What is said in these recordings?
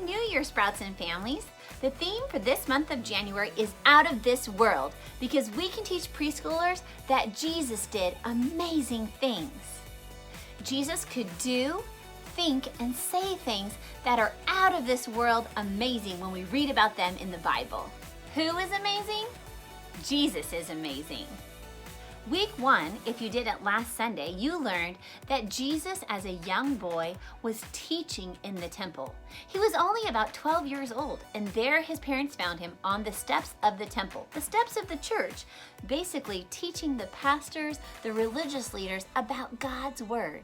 New Year, Sprouts and families. The theme for this month of January is out of this world because we can teach preschoolers that Jesus did amazing things. Jesus could do, think, and say things that are out of this world amazing when we read about them in the Bible. Who is amazing? Jesus is amazing. Week 1, if you did it last Sunday, you learned that Jesus as a young boy was teaching in the temple. He was only about 12 years old, and there his parents found him on the steps of the temple, the steps of the church, basically teaching the pastors, the religious leaders about God's word.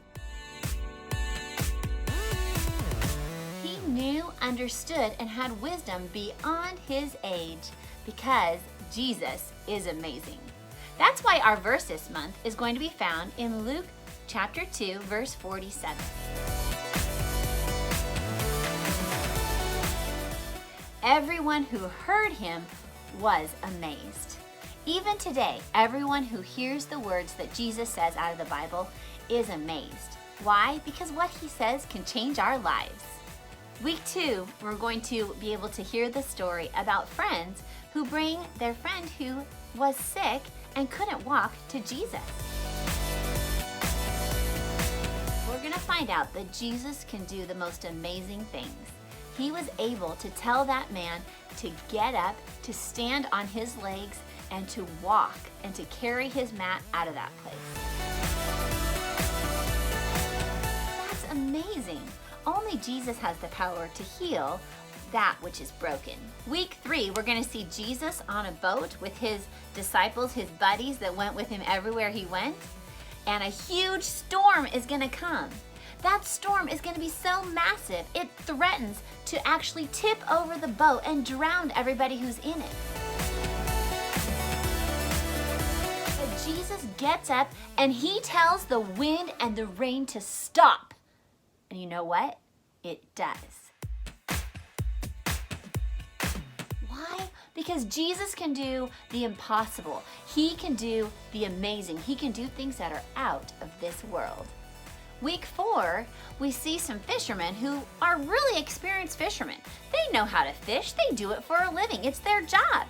He knew, understood, and had wisdom beyond his age because Jesus is amazing. That's why our verse this month is going to be found in Luke chapter 2, verse 47. Everyone who heard him was amazed. Even today, everyone who hears the words that Jesus says out of the Bible is amazed. Why? Because what he says can change our lives. Week 2, we're going to be able to hear the story about friends who bring their friend who was sick and couldn't walk to Jesus. We're going to find out that Jesus can do the most amazing things. He was able to tell that man to get up, to stand on his legs, and to walk, and to carry his mat out of that place. That's amazing. Only Jesus has the power to heal that which is broken. Week 3, we're going to see Jesus on a boat with his disciples, his buddies that went with him everywhere he went. And a huge storm is going to come. That storm is going to be so massive, it threatens to actually tip over the boat and drown everybody who's in it. But Jesus gets up and he tells the wind and the rain to stop. And you know what? It does. Why? Because Jesus can do the impossible. He can do the amazing. He can do things that are out of this world. Week 4, we see some fishermen who are really experienced fishermen. They know how to fish. They do it for a living. It's their job.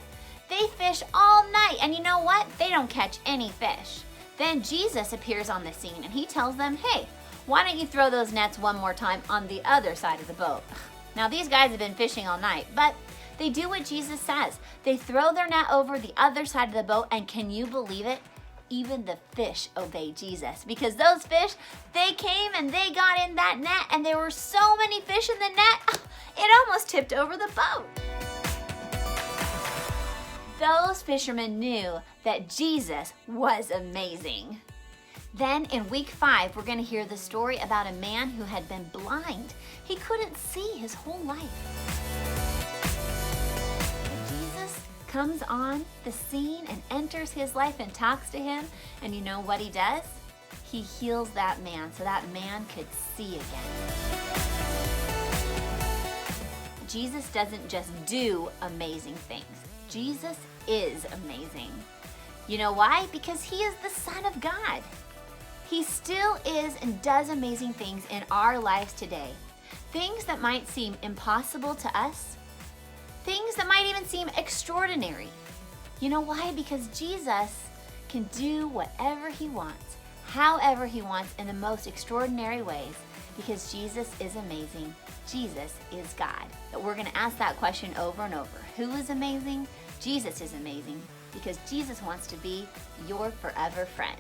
They fish all night, and you know what? They don't catch any fish. Then Jesus appears on the scene, and he tells them, hey, why don't you throw those nets one more time on the other side of the boat? Now, these guys have been fishing all night, but they do what Jesus says. They throw their net over the other side of the boat, and can you believe it? Even the fish obey Jesus, because those fish, they came and they got in that net, and there were so many fish in the net, it almost tipped over the boat. Those fishermen knew that Jesus was amazing. Then in week 5, we're going to hear the story about a man who had been blind. He couldn't see his whole life. Jesus comes on the scene and enters his life and talks to him. And you know what he does? He heals that man so that man could see again. Jesus doesn't just do amazing things. Jesus is amazing. You know why? Because he is the Son of God. He still is and does amazing things in our lives today. Things that might seem impossible to us. Things that might even seem extraordinary. You know why? Because Jesus can do whatever he wants, however he wants, in the most extraordinary ways. Because Jesus is amazing. Jesus is God. But we're going to ask that question over and over. Who is amazing? Jesus is amazing. Because Jesus wants to be your forever friend.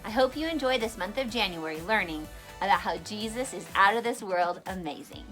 I hope you enjoy this month of January learning about how Jesus is out of this world amazing.